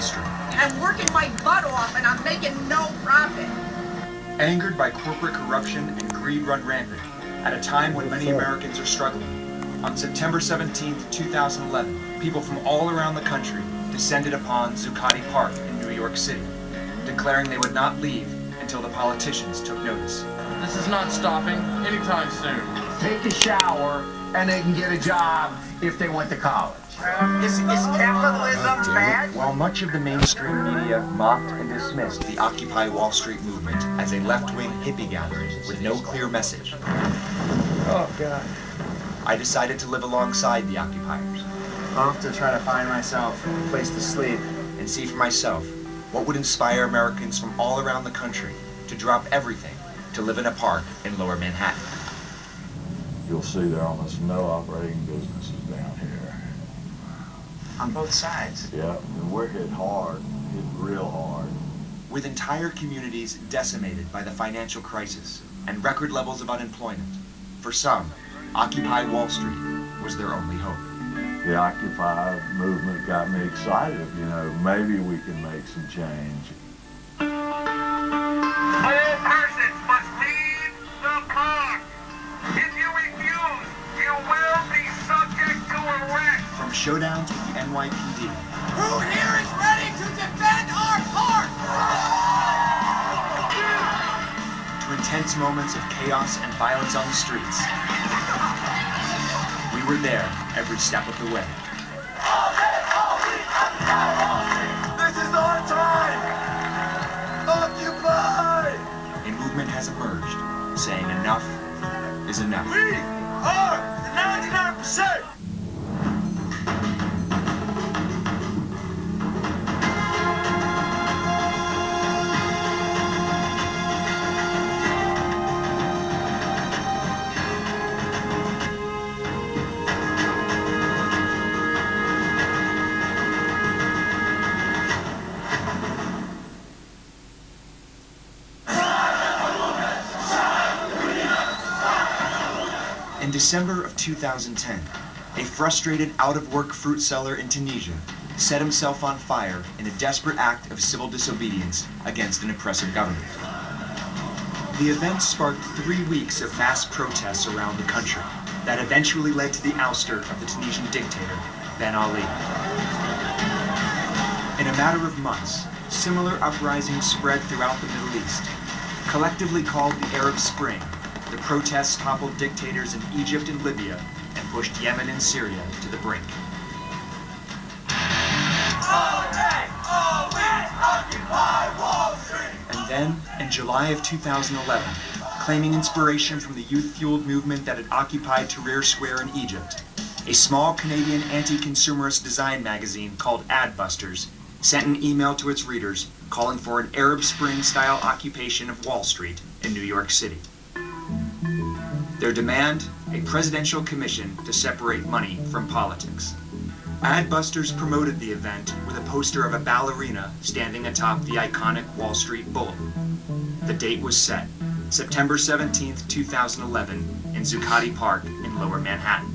history. I'm working my butt off and I'm making no profit. Angered by corporate corruption and greed run rampant, at a time when many Americans are struggling, on September 17, 2011, people from all around the country descended upon Zuccotti Park in New York City, declaring they would not leave until the politicians took notice. This is not stopping anytime soon. Take a shower and they can get a job if they went to college. Is capitalism bad? While much of the mainstream media mocked and dismissed the Occupy Wall Street movement as a left-wing hippie gathering with no clear message, Oh, God. I decided to live alongside the occupiers. Off to try to find myself a place to sleep. And see for myself what would inspire Americans from all around the country to drop everything to live in a park in Lower Manhattan. You'll see there are almost no operating businesses down here. On both sides. Yeah, and we're hit hard, hit real hard. With entire communities decimated by the financial crisis and record levels of unemployment, for some, Occupy Wall Street was their only hope. The Occupy movement got me excited, you know, maybe we can make some change. All persons must leave the park. If you refuse, you will be subject to arrest. From showdowns with the NYPD, Who here is ready to defend our park? to intense moments of chaos and violence on the streets, we were there every step of the way. This is our time! Occupy! A movement has emerged, saying enough is enough. We are the 99%! In December of 2010, a frustrated out-of-work fruit seller in Tunisia set himself on fire in a desperate act of civil disobedience against an oppressive government. The event sparked 3 weeks of fast protests around the country that eventually led to the ouster of the Tunisian dictator, Ben Ali. In a matter of months, similar uprisings spread throughout the Middle East. Collectively called the Arab Spring, the protests toppled dictators in Egypt and Libya and pushed Yemen and Syria to the brink. And then, in July of 2011, claiming inspiration from the youth-fueled movement that had occupied Tahrir Square in Egypt, a small Canadian anti-consumerist design magazine called Adbusters sent an email to its readers calling for an Arab Spring-style occupation of Wall Street in New York City. Their demand, a presidential commission to separate money from politics. Adbusters promoted the event with a poster of a ballerina standing atop the iconic Wall Street Bulletin. The date was set, September 17, 2011, in Zuccotti Park in Lower Manhattan.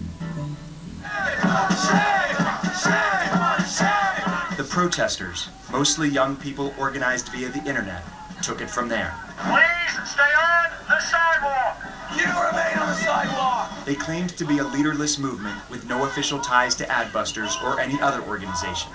The protesters, mostly young people organized via the internet, took it from there. Please stay on the sidewalk! You remain on the sidewalk! They claimed to be a leaderless movement with no official ties to Adbusters or any other organization.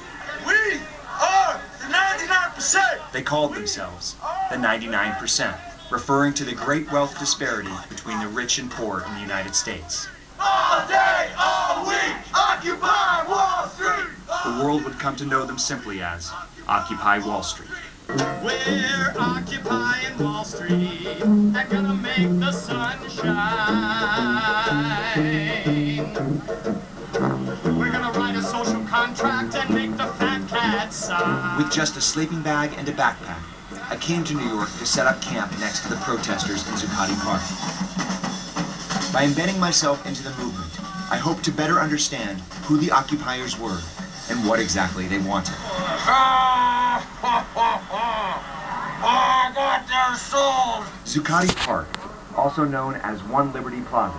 We are the 99%! They called themselves the 99%, referring to the great wealth disparity between the rich and poor in the United States. All day, all week, Occupy Wall Street! The world would come to know them simply as Occupy Wall Street. We're occupying Wall Street and gonna make the sun shine. We're gonna write a social contract and make the fat cats sign. With just a sleeping bag and a backpack, I came to New York to set up camp next to the protesters in Zuccotti Park. By embedding myself into the movement, I hoped to better understand who the occupiers were and what exactly they wanted. I got their souls! Zuccotti Park, also known as One Liberty Plaza,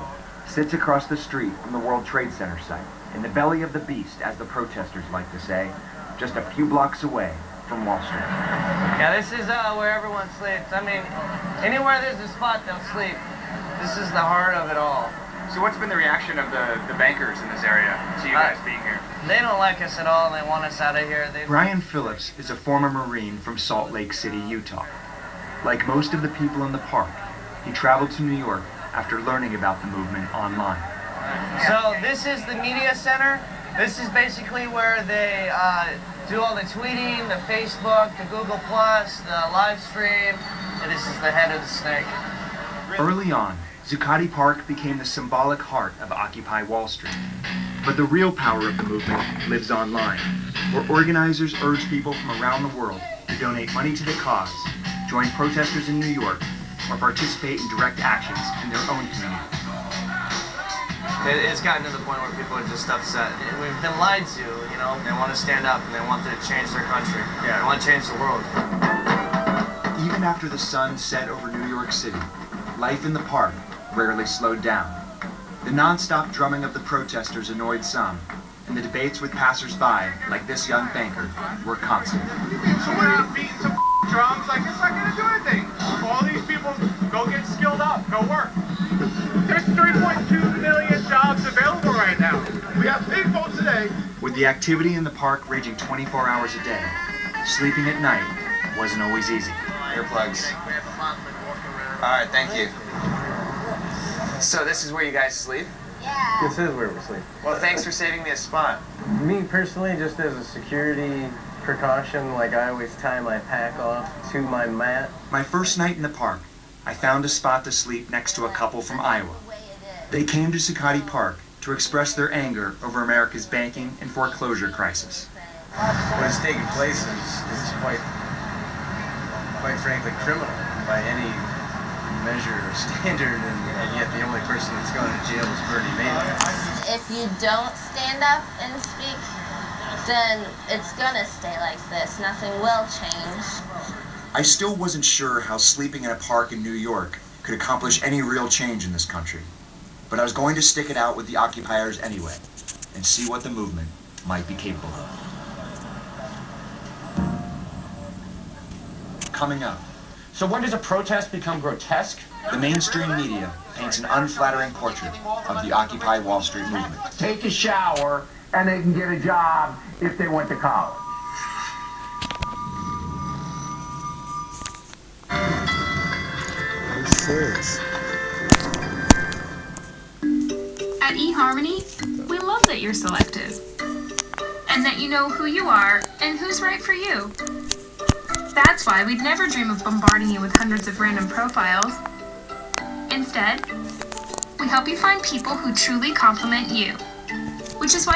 sits across the street from the World Trade Center site, in the belly of the beast, as the protesters like to say, just a few blocks away from Wall Street. Yeah, this is where everyone sleeps. I mean, anywhere there's a spot, they'll sleep. This is the heart of it all. So what's been the reaction of the bankers in this area to you guys being here? They don't like us at all, and they want us out of here. Brian Phillips is a former Marine from Salt Lake City, Utah. Like most of the people in the park, he traveled to New York after learning about the movement online. So this is the media center. This is basically where they do all the tweeting, the Facebook, the Google+, the live stream, and this is the head of the snake. Early on, Zuccotti Park became the symbolic heart of Occupy Wall Street. But the real power of the movement lives online, where organizers urge people from around the world to donate money to the cause, join protesters in New York, or participate in direct actions in their own community. It's gotten to the point where people are just upset. We've been lied to, you know. They want to stand up and they want to change their country. Yeah, they want to change the world. Even after the sun set over New York City, life in the park rarely slowed down. The non-stop drumming of the protesters annoyed some, and the debates with passers-by, like this young banker, were constant. So we're out beating some drums like it's not gonna do anything. All these people go get skilled up, go work. There's 3.2 million jobs available right now. We have big votes today. With the activity in the park raging 24 hours a day, sleeping at night wasn't always easy. Earplugs. Alright, thank you. So this is where you guys sleep? This is where we sleep. Well, thanks for saving me a spot. Me personally, just as a security precaution, like I always tie my pack off to my mat. My first night in the park, I found a spot to sleep next to a couple from Iowa. They came to Zuccotti Park to express their anger over America's banking and foreclosure crisis. What is taking place is quite frankly criminal by any measure or standard, and yet the only person that's going to jail is Bernie Madoff. If you don't stand up and speak, then it's gonna stay like this. Nothing will change. I still wasn't sure how sleeping in a park in New York could accomplish any real change in this country, but I was going to stick it out with the occupiers anyway and see what the movement might be capable of. Coming up, So when does a protest become grotesque? the mainstream media paints an unflattering portrait of the Occupy Wall Street movement. Take a shower, and they can get a job if they went to college. At eHarmony, we love that you're selective and that you know who you are and who's right for you. That's why we'd never dream of bombarding you with hundreds of random profiles. Instead, we help you find people who truly complement you, which is why